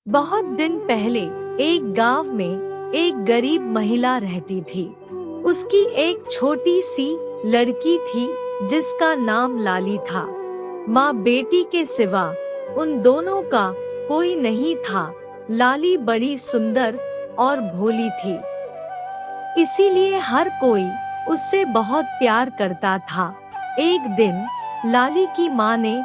बहुत दिन पहले एक गांव में एक गरीब महिला रहती थी। उसकी एक छोटी सी लड़की थी जिसका नाम लाली था। माँ बेटी के सिवा उन दोनों का कोई नहीं था। लाली बड़ी सुंदर और भोली थी, इसीलिए हर कोई उससे बहुत प्यार करता था। एक दिन लाली की माँ ने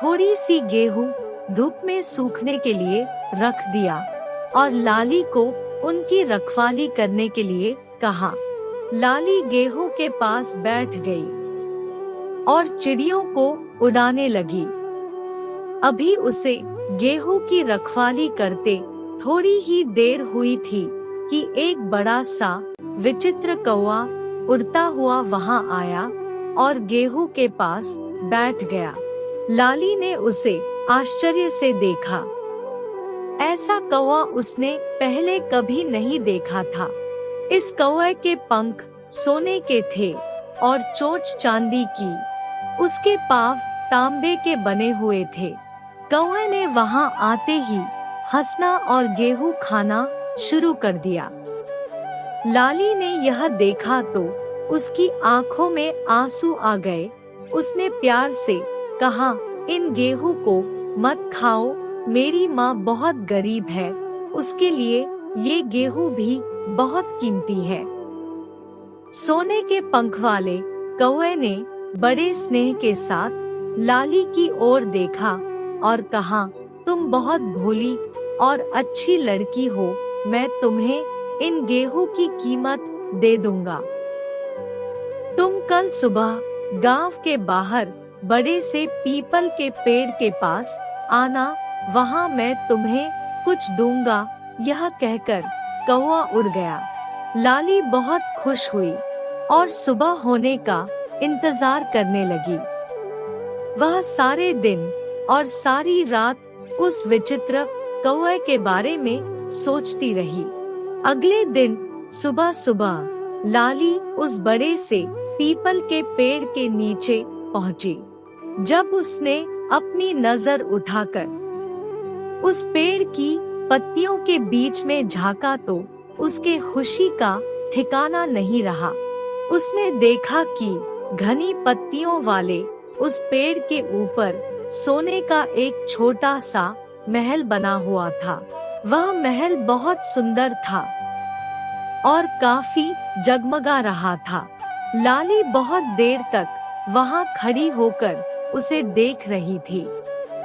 थोड़ी सी गेहूं धूप में सूखने के लिए रख दिया और लाली को उनकी रखवाली करने के लिए कहा। लाली गेहूं के पास बैठ गई और चिड़ियों को उड़ाने लगी। अभी उसे गेहूं की रखवाली करते थोड़ी ही देर हुई थी कि एक बड़ा सा विचित्र कौवा उड़ता हुआ वहां आया और गेहूं के पास बैठ गया। लाली ने उसे आश्चर्य से देखा। ऐसा कौवा उसने पहले कभी नहीं देखा था। इस कौवे के पंख सोने के थे और चोंच चांदी की। उसके पाँव तांबे के बने हुए थे। कौवे ने वहां आते ही हंसना और गेहूं खाना शुरू कर दिया। लाली ने यह देखा तो उसकी आंखों में आंसू आ गए। उसने प्यार से कहा, इन गेहूं को मत खाओ, मेरी माँ बहुत गरीब है, उसके लिए ये गेहूं भी बहुत कीमती है। सोने के पंख वाले कौवे ने बड़े स्नेह के साथ लाली की ओर देखा और कहा, तुम बहुत भोली और अच्छी लड़की हो, मैं तुम्हें इन गेहूं की कीमत दे दूंगा। तुम कल सुबह गांव के बाहर बड़े से पीपल के पेड़ के पास आना, वहां मैं तुम्हें कुछ दूंगा। यह कहकर कौवा उड़ गया। लाली बहुत खुश हुई और सुबह होने का इंतजार करने लगी। वह सारे दिन और सारी रात उस विचित्र कौवे के बारे में सोचती रही। अगले दिन सुबह सुबह लाली उस बड़े से पीपल के पेड़ के नीचे पहुंची। जब उसने अपनी नजर उठाकर उस पेड़ की पत्तियों के बीच में झांका तो उसके खुशी का ठिकाना नहीं रहा। उसने देखा कि घनी पत्तियों वाले उस पेड़ के ऊपर सोने का एक छोटा सा महल बना हुआ था। वह महल बहुत सुंदर था और काफी जगमगा रहा था। लाली बहुत देर तक वहां खड़ी होकर उसे देख रही थी।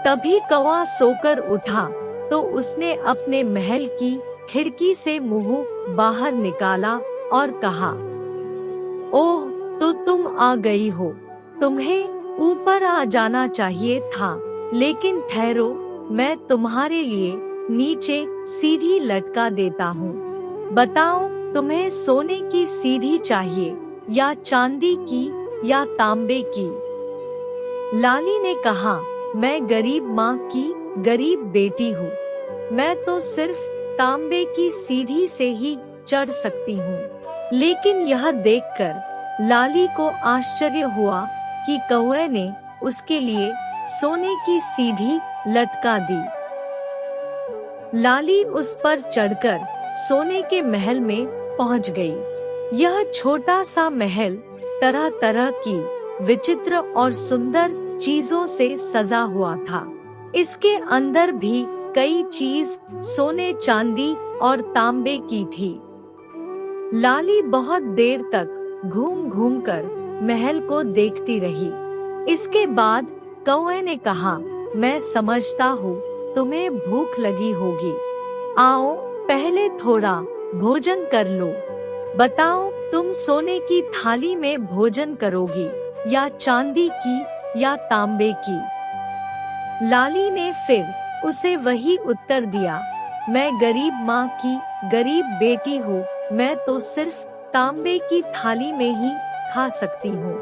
तभी कौवा सोकर उठा तो उसने अपने महल की खिड़की से मुंह बाहर निकाला और कहा, ओह, तो तुम आ गई हो। तुम्हें ऊपर आ जाना चाहिए था, लेकिन ठहरो, मैं तुम्हारे लिए नीचे सीढ़ी लटका देता हूँ। बताओ, तुम्हें सोने की सीढ़ी चाहिए या चांदी की या तांबे की? लाली ने कहा, मैं गरीब माँ की गरीब बेटी हूँ। मैं तो सिर्फ तांबे की सीढ़ी से ही चढ़ सकती हूँ। लेकिन यह देखकर लाली को आश्चर्य हुआ कि कौवे ने उसके लिए सोने की सीढ़ी लटका दी। लाली उस पर चढ़कर सोने के महल में पहुँच गई। यह छोटा सा महल तरह तरह की विचित्र और सुंदर चीजों से सजा हुआ था। इसके अंदर भी कई चीज सोने चांदी और तांबे की थी। लाली बहुत देर तक घूम घूम कर महल को देखती रही। इसके बाद कौवे ने कहा, मैं समझता हूँ तुम्हें भूख लगी होगी। आओ, पहले थोड़ा भोजन कर लो। बताओ, तुम सोने की थाली में भोजन करोगी या चांदी की या तांबे की? लाली ने फिर उसे वही उत्तर दिया, मैं गरीब माँ की गरीब बेटी हूँ, मैं तो सिर्फ तांबे की थाली में ही खा सकती हूँ।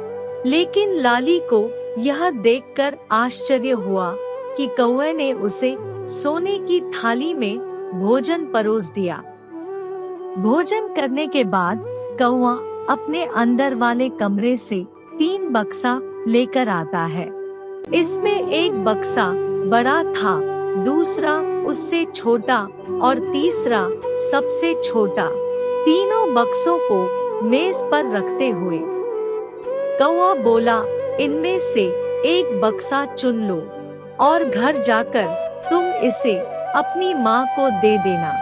लेकिन लाली को यह देखकर आश्चर्य हुआ कि कौवे ने उसे सोने की थाली में भोजन परोस दिया। भोजन करने के बाद कौवा अपने अंदर वाले कमरे से 3 बक्सा लेकर आता है। इसमें एक बक्सा बड़ा था, दूसरा उससे छोटा और तीसरा सबसे छोटा। तीनों बक्सों को मेज पर रखते हुए कौवा बोला, इनमें से एक बक्सा चुन लो और घर जाकर तुम इसे अपनी माँ को दे देना।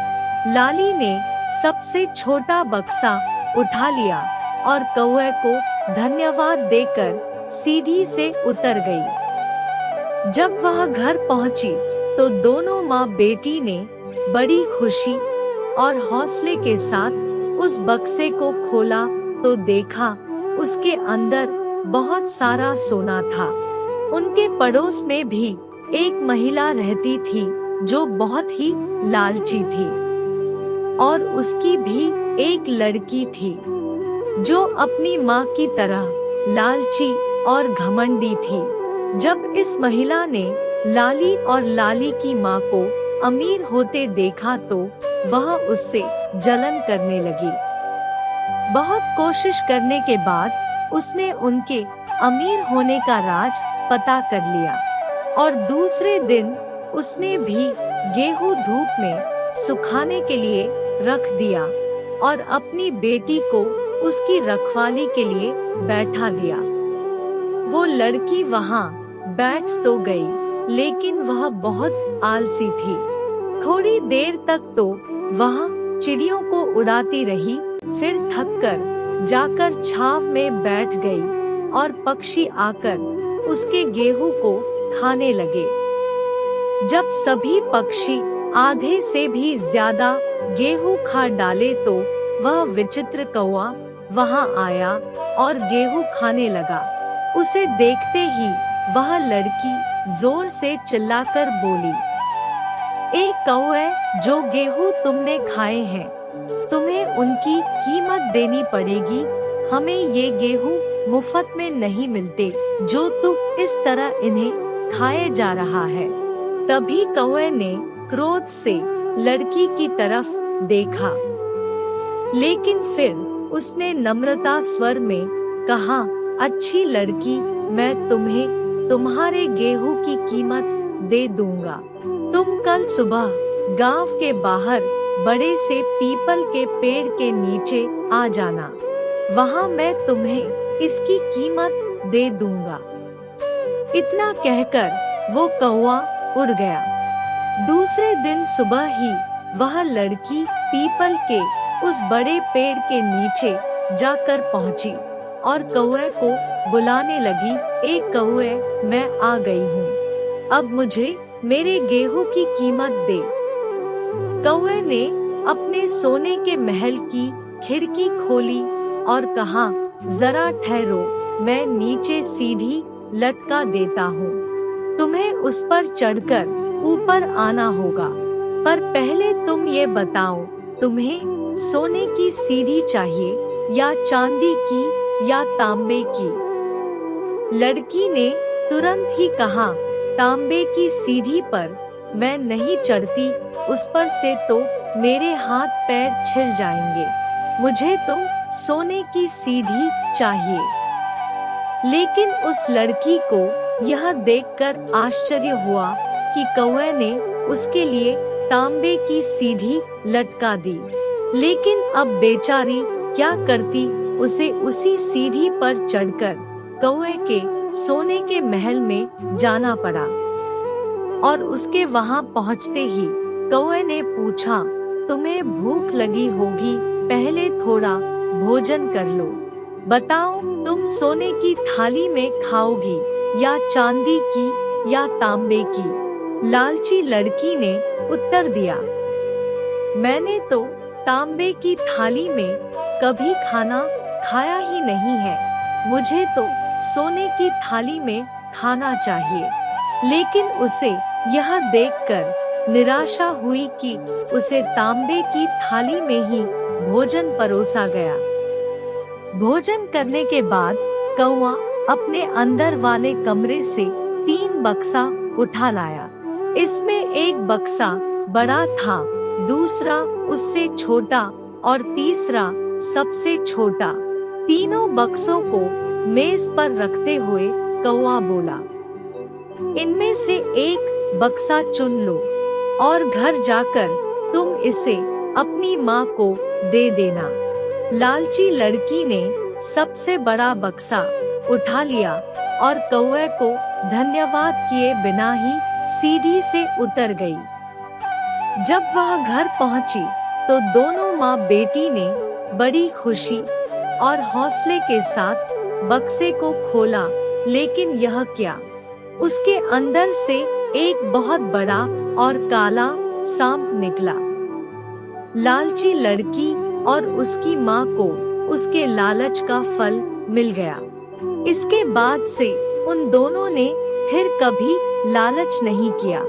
लाली ने सबसे छोटा बक्सा उठा लिया और कौवे को धन्यवाद देकर सीढ़ी से उतर गई। जब वह घर पहुंची तो दोनों माँ बेटी ने बड़ी खुशी और हौसले के साथ उस बक्से को खोला तो देखा उसके अंदर बहुत सारा सोना था। उनके पड़ोस में भी एक महिला रहती थी जो बहुत ही लालची थी और उसकी भी एक लड़की थी जो अपनी माँ की तरह लालची और घमंडी थी। जब इस महिला ने लाली और लाली की माँ को अमीर होते देखा तो वह उससे जलन करने लगी। बहुत कोशिश करने के बाद उसने उनके अमीर होने का राज पता कर लिया और दूसरे दिन उसने भी गेहूं धूप में सुखाने के लिए रख दिया और अपनी बेटी को उसकी रखवाली के लिए बैठा दिया। वो लड़की वहाँ बैठ तो गई लेकिन वह बहुत आलसी थी। थोड़ी देर तक तो वह चिड़ियों को उड़ाती रही, फिर थककर जाकर छाव में बैठ गई और पक्षी आकर उसके गेहूं को खाने लगे। जब सभी पक्षी आधे से भी ज्यादा गेहूं खा डाले तो वह विचित्र कौवा वहां आया और गेहूं खाने लगा। उसे देखते ही वह लड़की जोर से चिल्लाकर बोली, एक कौवे, जो गेहूं तुमने खाए हैं तुम्हें उनकी कीमत देनी पड़ेगी। हमें ये गेहूं मुफ्त में नहीं मिलते जो तुम इस तरह इन्हें खाए जा रहा है। तभी कौवे ने क्रोध से लड़की की तरफ देखा, लेकिन फिर उसने नम्रता स्वर में कहा, अच्छी लड़की, मैं तुम्हें तुम्हारे गेहूं की कीमत दे दूंगा। तुम कल सुबह गांव के बाहर बड़े से पीपल के पेड़ के नीचे आ जाना, वहां मैं तुम्हें इसकी कीमत दे दूंगा। इतना कहकर वो कौवा उड़ गया। दूसरे दिन सुबह ही वह लड़की पीपल के उस बड़े पेड़ के नीचे जाकर पहुंची और कौवे को बुलाने लगी, एक कौवे, मैं आ गई हूँ, अब मुझे मेरे गेहूं की कीमत दे। कौवे ने अपने सोने के महल की खिड़की खोली और कहा, जरा ठहरो, मैं नीचे सीढ़ी लटका देता हूँ, तुम्हें उस पर चढ़कर ऊपर आना होगा, पर पहले तुम ये बताओ, तुम्हें सोने की सीढ़ी चाहिए या चांदी की या तांबे की? लड़की ने तुरंत ही कहा, तांबे की सीढ़ी पर मैं नहीं चढ़ती, उस पर से तो मेरे हाथ पैर छिल जाएंगे, मुझे तो सोने की सीढ़ी चाहिए। लेकिन उस लड़की को यह देखकर आश्चर्य हुआ कि कौवे ने उसके लिए तांबे की सीढ़ी लटका दी, लेकिन अब बेचारी क्या करती, उसे उसी सीढ़ी पर चढ़कर कौवे के सोने के महल में जाना पड़ा। और उसके वहां पहुंचते ही कौवे ने पूछा, तुम्हें भूख लगी होगी, पहले थोड़ा भोजन कर लो, बताओ तुम सोने की थाली में खाओगी या चांदी की या तांबे की? लालची लड़की ने उत्तर दिया, मैंने तो तांबे की थाली में कभी खाना खाया ही नहीं है, मुझे तो सोने की थाली में खाना चाहिए। लेकिन उसे यह देखकर निराशा हुई कि उसे तांबे की थाली में ही भोजन परोसा गया। भोजन करने के बाद कौवा अपने अंदर वाले कमरे से 3 बक्सा उठा लाया। इसमें एक बक्सा बड़ा था, दूसरा उससे छोटा और तीसरा सबसे छोटा। तीनों बक्सों को मेज पर रखते हुए कौवा बोला, इनमें से एक बक्सा चुन लो और घर जाकर तुम इसे अपनी माँ को दे देना। लालची लड़की ने सबसे बड़ा बक्सा उठा लिया और कौवे को धन्यवाद किए बिना ही सीढ़ी से उतर गई। जब वह घर पहुंची तो दोनों माँ बेटी ने बड़ी खुशी और हौसले के साथ बक्से को खोला, लेकिन यह क्या, उसके अंदर से एक बहुत बड़ा और काला सांप निकला। लालची लड़की और उसकी माँ को उसके लालच का फल मिल गया। इसके बाद से उन दोनों ने फिर कभी लालच नहीं किया।